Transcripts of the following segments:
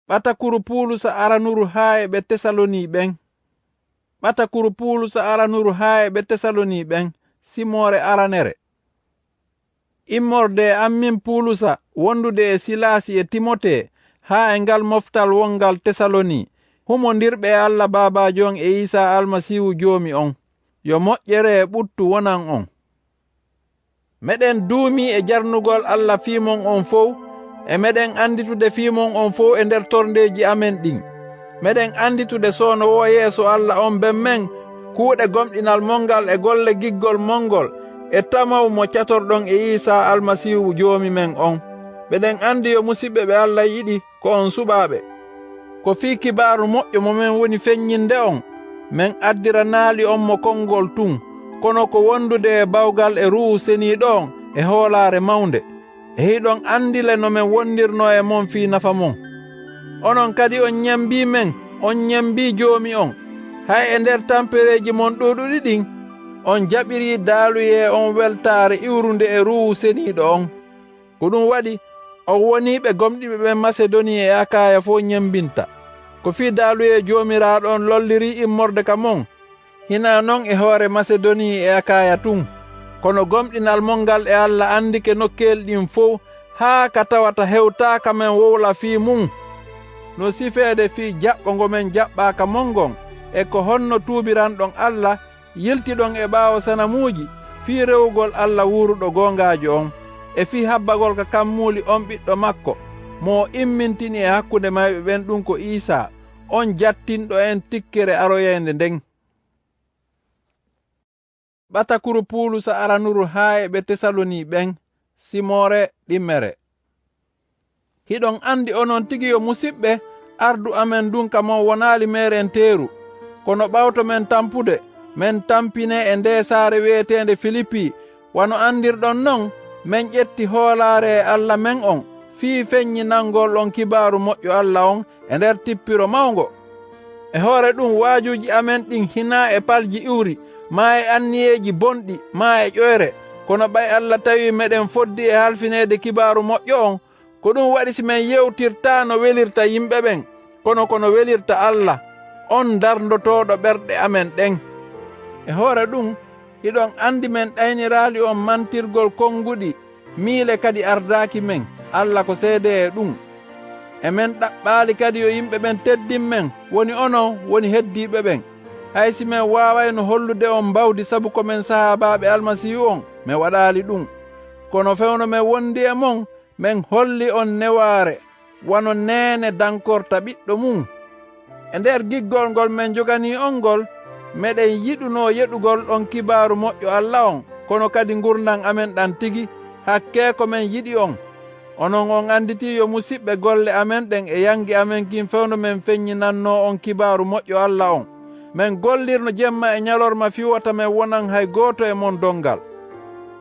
Ɓatakuru Pulusa aranuru haa e ɓe Tesaloni ɓen. Ɓatakuru Pulusa aranuru haa e ɓe Tesaloni ɓen, simore aranere. Immorde am min Pulusa wondude e Silasi e Timote haa e ngal moftal wongal Tesaloni, humondirɓe Allah Baabajo e Isa Almasihu joomi on. Yo moƴƴere e ɓuttu wonan on. Meɗen duumi e jarnugol Allah fiimon on fow, e meɗen anditude fiimon on fow e nder torndeji amen ɗin. Meɗen anditude soono wo yeeso Allah on ben men kuuɗe gomɗinal mongal e golle giggol mongol e tamaw mo catorɗon e Isa Almasihu joomi men on. Meɗen andi yo musidɓe ɓe Allah yiɗi ko on suɓaɓe. Ko fii kibaaru moƴƴo mo men woni feññinde on, men addira naali on mo konngol tun, kono ko wondude e bawgal e ruhu seniiɗo on e hoolaare mawnde. E hiɗon andile no men wondirno e mon fii nafa mon. Onon kadi on ñambii men, on ñambii joomi on. Hay e nder tampereeji mon ɗuuɗuɗi ɗin, on jaɓirii daaluye on weltaare iwrunde e ruhu seniiɗo on. Ko ɗum waɗi on woniiɓe gomɗiɓe ɓen Masedoni e Akaya fof ñambinta. Ko fii daaluye joomiraaɗo on lollirii immorde ka mon, hina non e hoore Masedoni e Akaya tun. Kono gomɗinal mongal e Allah andike nokkel ɗin fof haa ka tawata hewtaaka men wowla fii mum. No sifeede fii jaɓɓo ngo men jaɓɓaaka mongon, e ko honno tuubiranɗon Allah yiltiɗon e ɓaawo sanamuuji fii rewugol Allah wuuruɗo goongaajo on, e fii habbagol ka kammuuli on ɓiɗɗo makko mo immintini e hakkunde mayɓe ɓen ɗum ko Isa, on jattinɗo en tikkere aroyende nden. Ɓatakuru Pulusa aranuru haa e ɓe Tesaloni ɓen, simore ɗimmere. Hiɗon andi onon tigi yo musidɓe ardu amen ɗum ka mon wonaali meren teeru, kono ɓawto men tampude men tampine e nde saare wi'etende Filipi. Wano andirɗon non, men ƴetti hoolaare e Allah men on fii feññinangol on kibaaru moƴƴo Allah on e nder tippiro mawngo. E hoore ɗum waajuji amen ɗin hina e palji iwri, ma e anniyeeji bonɗi, ma e ƴoyre, kono ɓay Allah tawi meɗen foddi e halfineede kibaaru moƴƴo on. Ko ɗum waɗi si men yewtirta no welirta yimɓe ɓen, kono welirta Allah, on darndotoɗo ɓerɗe amen ɗen. E hoore ɗum hiɗon andi men ɗayniraali on mantirgol konnguɗi miile kadi ardaaki men, Allah ko seede e ɗum. E men ɗaɓɓaali kadi yo yimɓe ɓen teddin men, woni onon woni heddiiɓe ɓen. Hay si men waawayno hollude on mbawdi sabu ko men sahaabaaɓe Almasihu on, men waɗaali ɗum. Kono fewno men wondi e mon, men holli on newaare, wano neene dankorta ɓiɗɗo mum. E nder giggol ngol men joganii on ngol, meɗen yiɗuno yeɗugol on kibaaru moƴƴo Allah on, kono kadi gurdam amen ɗan tigi, hakke ko men yiɗi on. Onon on anditi yo musidɓe golle amen ɗen e yangi amen kin fewno men feññinanno on kibaaru moƴƴo Allah on. Men gollirno jemma e ñalorma fiwata men wonan hay gooto e mon dongal.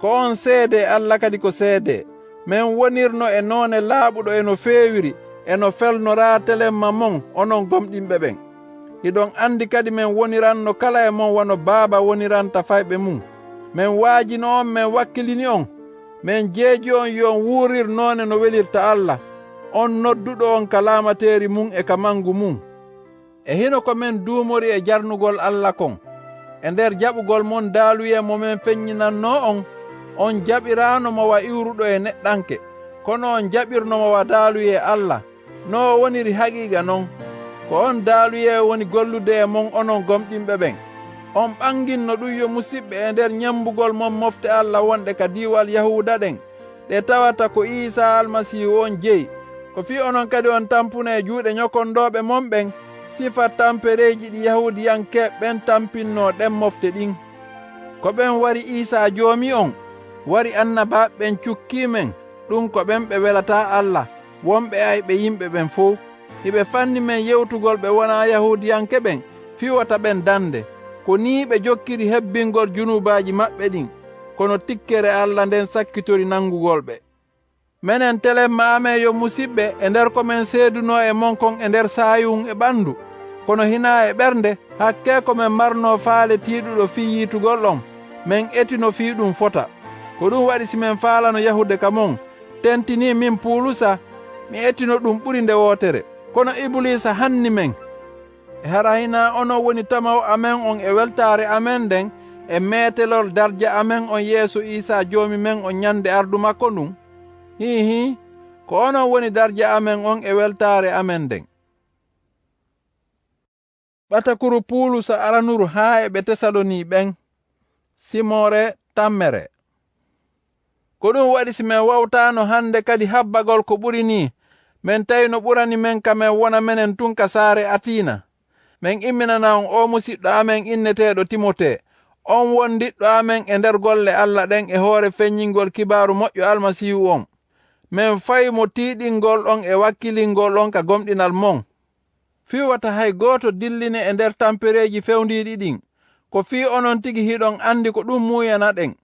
Ko on seede, Allah kadi ko seede. Men wonirno e noone laaɓuɗo eno feewiri, eno felnora telemma mon onon gomɗinɓe ɓen. Hiɗon andi kadi men woniranno kala e mon wano baaba woniranta fayɓe mum. Men waajino on, men wakkilini on, men jeeji on yon wuurir noone no welirta Allah, on nodduɗo on ka laamateeri mum e ka mangu mum. E hino ko men duumori e jarnugol Allah kon, e nder jaɓugol mon daaluye mo men feññinanno on jaɓiraano mo wa iwruɗo e neɗɗanke, kono on jaɓirno mo wa daaluye Allah. No woniri haqiiqa non, ko on daaluye woni gollude e mon onon gomɗinɓe ɓen. On ɓanginno ɗum yo musidɓe e nder ñambugol mon mofte Allah wonɗe ka diwal Yahuda ɗen, ɗe tawata ko Isa Almasihu on jeyi. Ko fii onon kadi on tampuna e juuɗe ñokondoɓe mon ɓen, sifat tampereji ɗi Yahudiyankeɓe ɓen tampinno ɗen mofte ɗin. Ko ɓen wari Isa joomi on, wari annabaɓe ɓen cukkimen, ɗum ko ɓen ɓe welata Allah, wonɓe ayɓe yimɓe ɓen fof. Hiɓe fanni men yewtugol ɓe wona Yahudiyanke ɓen, fiwata ɓen dande. Ko ni ɓe jokkiri hebbingol junubaji maɓɓe ɗin, kono tikkere Allah nden sakkitori nangugol ɓe. Menen telemma amen yo musidɓe e nder komen seeduno e mon kon e nder sayun e ɓandu, kono hina e ɓernde, hakke komen marno faale tiiɗuɗo fii yiitugol on, men etino fii ɗum fota. Ko ɗum waɗi si men faalano yahude ka mon, tentini min Pulusa, mi etino ɗum ɓuri nde wootere. kono Iblisa hanni men. E harahina ono woni tamaw amen on e weltare amen nden e metelol darja amen on yeeso Isa joomi men on nyande ardu makko ndun. Hihi, ko ono woni darja amen on e weltare amen nden. Ɓatakuru Pulusa aranuru haa e ɓe Tesaloni ɓen. Simore tammere. Ko ɗum waɗi si men wawtano hande kadi habbagol ko ɓuri ni, men tawi no ɓurani men ka men wona menen tun ka saare Atina. Men imminana on o musidɗo amen inneteɗo Timote. On wondiɗɗo amen e nder golle Allah ɗen e hoore feññingol kibaru moƴƴo Almasihu on. Men fayi mo tiiɗingol on e wakkilingol on ka gomɗinal mon. Fiwata hay goto dilline e nder tampereji fewndiɗi ɗin, ko fi onon tigi hiɗon andi ko ɗum muyana ɗen.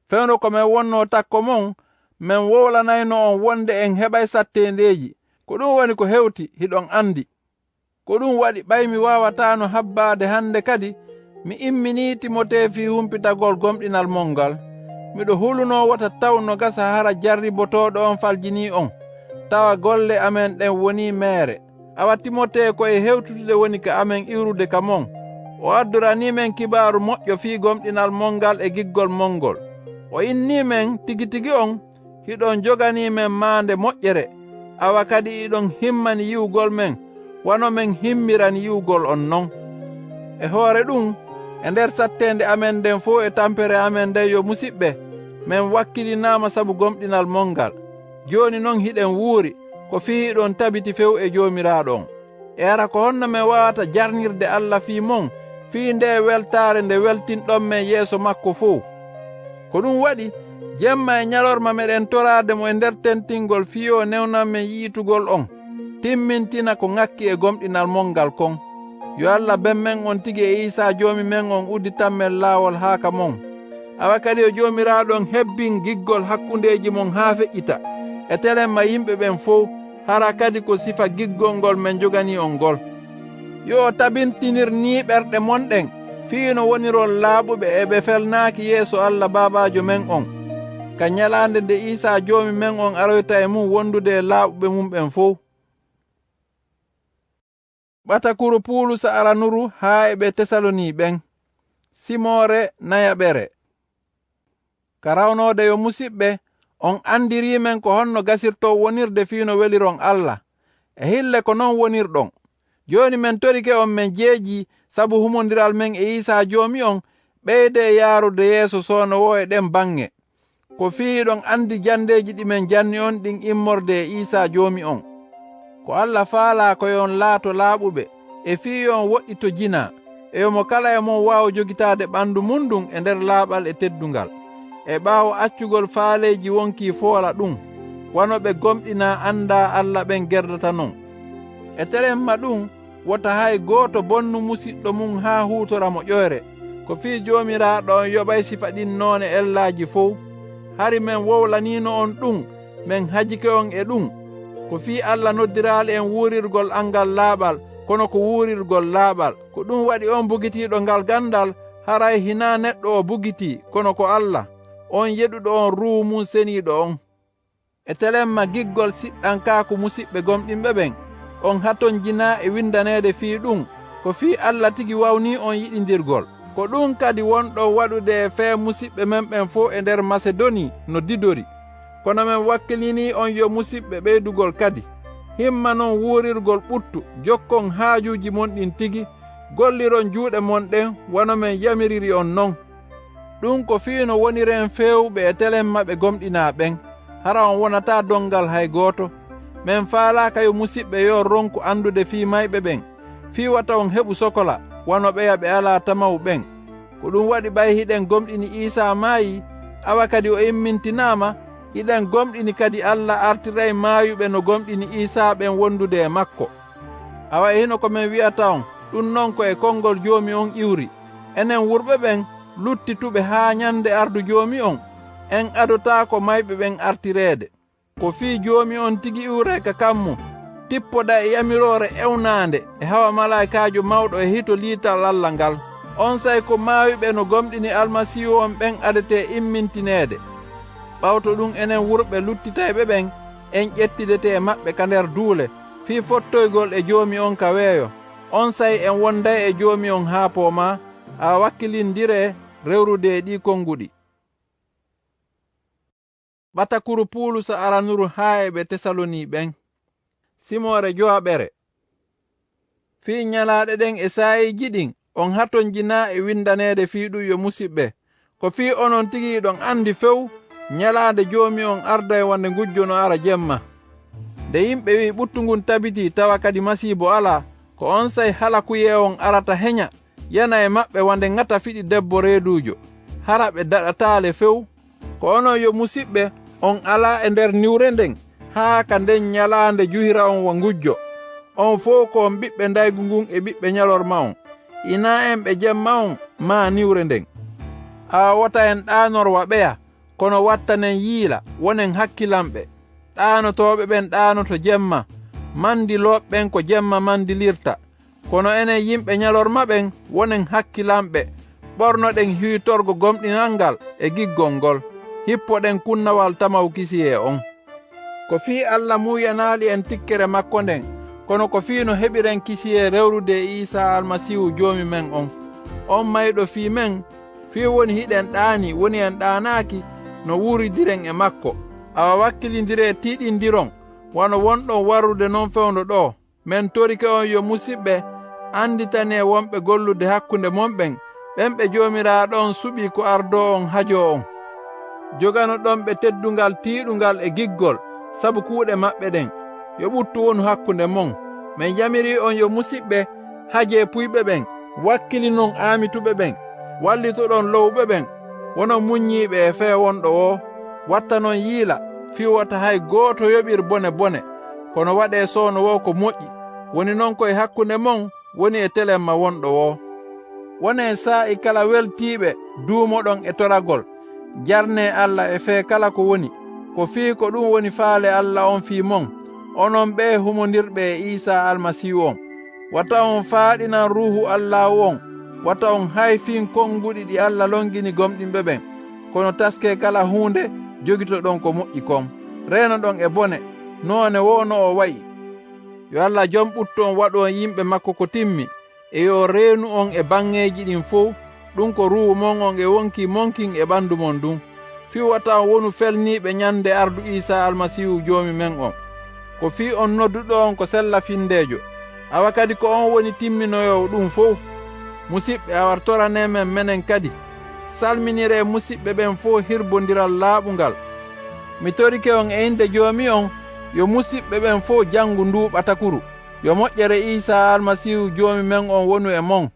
Fewno ko men wonno takko mon, men wowlanayno on wonde en heɓay sattendeji. Ko ɗum woni ko hewti hiɗon andi. Ko ɗum waɗi ɓaymi wawatano habbade hande kadi mi immini Timote fi humpitagol gomɗinal mon ngal. Miɗo huluno wata taw no gasa hara jarribotoɗo on faljini on, tawa golle amen ɗen woni meere. Awa Timote ko e hewtutude woni ka amen iwrude ka mon. O addurani men kibaru moƴƴo fi gomɗinal mongal e giggol mongol. O inni men tigi on hiɗon jogani men maande moƴƴere. Awa kadi iɗon himmani yiwgol men, wano men himmirani yiwgol on non. E hoore ɗum, e nder sattende amen nden fo e tampere amen nden yo musidɓe, men wakkilinama sabu gomɗinal mongal. Joni non hiɗen wuuri, ko fi ɗon tabiti few e joomiraɗo on. E ara ko honno men wawata jarnirde Allah fi mon, fi nde weltare nde weltinɗon men yeeso makko fo. Ko ɗum waɗi jemma e ñalorma meɗen torade mo e nder tentingol fiyo newnan men yiitugol on, timmintina ko ŋakki e gomɗinal mongal kon. Yo Allah ben men on tigi e Isa joomi men on udditan men laawol haa ka mon. Awa kadi o joomiraɗon hebbin giggol hakkundeji mon haa feƴƴita e telemma yimɓe ɓen fof, hara kadi ko sifa giggol ngol men jogani on ngol. Yo tabintinir ni ɓerɗe monɗen fiino wonirol laaɓuɓe e ɓe felnaaki yeeso Allah Babajo men on, ka ñalande nde Isa joomi men on aroyta e mum wondude e laaɓuɓe mum ɓen fof. Ɓatakuru Pulusa aranuru haa e ɓe Tesaloni ɓen. Simore nayaɓere. Ka rawnode yo musidɓe, on andiri men ko honno gasirto wonirde fiino weliron Allah. E hille ko non wonirɗon. Joni men torike on men jeeji sabu humondiral men e Isa joomi on ɓeyde yaarude yeeso soonowo e ɗen bange. Ko fiiɗon andi jandeji ɗi men janni on ɗin immorde e Isa joomi on. Ko Allah faala ko yon laato laaɓuɓe e fiyon woɗɗito jina, e yomo kala e mon waaw jogitaade ɓandu mundum e nder laaɓal e teddungal. E ɓaawo accugol faaleji wonki foola ɗum, wanoɓe gomɗina anda Allah ɓen gerdata non. E telemma ɗum wota hay gooto bonnu musidɗo mum haa huutora mo ƴoyre, ko fii joomiraɗo on yoɓay sifa ɗin noone ellaaji fof. Hari men wowlanino on ɗum, men hajike on e ɗum, ko fii Allah noddiraali en wuurirgol angal laaɓal kono ko wuurirgol laaɓal. Ko ɗum waɗi on bugitiiɗo ngal gandal haray hina neɗɗo o bugiti kono ko Allah, on yeɗuɗo on ruhu mum seniiɗo on. E telemma giggol siɗɗankaaku musidɓe gomɗinɓe ɓen, on haton jina e windaneede fii ɗum, ko fii Allah tigi wawni on yiɗindirgol. Ko ɗum kadi wonɗo waɗude e fee musidɓe men ɓen fof e nder Masedoni no didori. Kono men wakkilini on yo musidɓe ɓeydugol kadi. Himma non wuurirgol ɓuttu, jokkon haajuji mon ɗin tigi, golliron juuɗe mon ɗen wano men yamiriri on non. Ɗum ko fiino woniren fewɓe e telemma ɓe gomɗina ɓen, hara on wonata dongal hay gooto. Men faalaka yo musidɓe yo ronku andude fii mayɓe ɓen, fii wata on heɓu sokola, wano ɓeya ɓe ala tamaw ɓen. Ko ɗum waɗi ɓay hiɗen gomɗini Isa maayi, awa kadi o immintinama, hiɗen gomɗini kadi Allah artiray maayuɓe no gomɗini Isa ɓen wondude e makko. Awa hino ko men wi'ata on, ɗum non ko e konngol joomi on iwri. Enen wurɓe ɓen luttituɓe haa ñande ardu joomi on, en adota ko mayɓe ɓen artireede. Ko fii joomi on tigi iwre ka kammu, tippoɗa e yamirore ewnande e hawa malaikajo mawɗo e hito liital Allah ngal. On say ko maayuɓe no gomɗini Almasihu on ɓen adete immintineede. Ɓawto ɗum enen wurɓe luttitayɓe ɓen, en ƴettidete e maɓɓe ka nder duule, fii fottoygol e joomi on ka weeyo. On say en wonday e joomi on haa pooma, a wakkilindire rewrude ɗi konguɗi. Batakuru Pulusa aranuru haa e ɓe Tesaloni ɓen. Simore jowaɓere. Fii nyalaaɗe ɗen e saayiji ɗin on haton jina e windaneede fiiɗum yo musidɓe. Ko fii onon tigi ɗon andi few nyalaande joomi on arday wonde ngujjono ara jemma. Nde yimɓe wi ɓuttungun tabiti tawa kadi masiibo ala, ko on say halakuye on arata heña yana e maɓɓe wonde ngata fiɗi debbo reedujo, hara ɓe daɗataale few. Ko onon yo musidɓe on ala e nder niwre nden haa ka nden nyalaande juhira on wo ngujjo. On fof ko on ɓiɓɓe ndaygu ngun e ɓiɓɓe nyalorma on, ina en ɓe jemma on ma niwre nden. A wata en ɗaanorwa ɓeya, kono wattanen yiila wonen hakkilanɓe. Ɗaanotoɓe ɓen ɗaanoto jemma, mandiloɓen ko jemma mandilirta. Kono enen yimɓe nyalorma ɓen wonen hakkilanɓe, ɓornoɗen hiitorgo gomɗinal ngal e giggol ngol, hippoɗen kunnawal tamaw kisi e on. Ko fii Allah muyanaali en tikkere makko nden, kono ko fii no heɓiren kisi e rewrude Isa almasihu joomi men on. On mayɗo fii men, fii woni hiɗen ɗaani woni en ɗaanaaki no wuridiren e makko. Awa wakkilindire tiiɗindiron, wano wonɗon warrude non fewndo ɗo. Men torike on yo musidɓe anditane wonɓe gollude hakkunde monɓen, ɓen ɓe joomiraaɗo on suɓi ko ardo on hajo on. Jogano ɗon ɓe teddungal tiiɗungal e giggol, sabu kuuɗe maɓɓe ɗen, yo ɓuttu wonu hakkunde mon. Men yamiri on yo musidɓe haje puyɓe ɓen, wakkilinon aamituɓe ɓen, wallitoɗon lowɓe ɓen, wono muññiiɓe e fee wonɗo o. Watta non yiila, fiwata hay gooto yoɓir bone, kono waɗe soono wo ko moƴƴi, woni noon koye hakkunde mon woni e telemma wonɗo o. Wone saa'i kala weltiiɓe duumoɗon e toragol, jarne Allah e fee kala ko woni, ko fii ko ɗum woni faale Allah on fii mon, onon ɓe humondirɓe e Isa almasihu on. Wata on faaɗinan ruuhu Allah on, wata on hayfin konguɗi ɗi Allah longini gomɗinɓe ɓen, kono taske kala huunde jogitoɗon ko moƴƴi kon. Renoɗon e bone, noone wono o wayi. Yo Allah jom ɓutto on waɗo yimɓe makko ko timmi, e yo reenu on e bangeeji ɗin fof, ɗum ko ruhu mon on e wonki monkin e ɓandu mon ɗum. Fii wata on wonu felniiɓe nyande ardu Isa almasihu joomi men on. Ko fii on nodduɗo on ko sella findejo, awa kadi ko on woni timminoyo ɗum fof. Musidɓe awartorane men menen kadi, salminire musidɓe ɓen fof hirbodiral laaɓungal. Mi torike on e inde joomi on, yo musidɓe ɓen fof janngu ndu Batakuru, yo moƴƴere Isa almasihu joomi men on wonu e mon.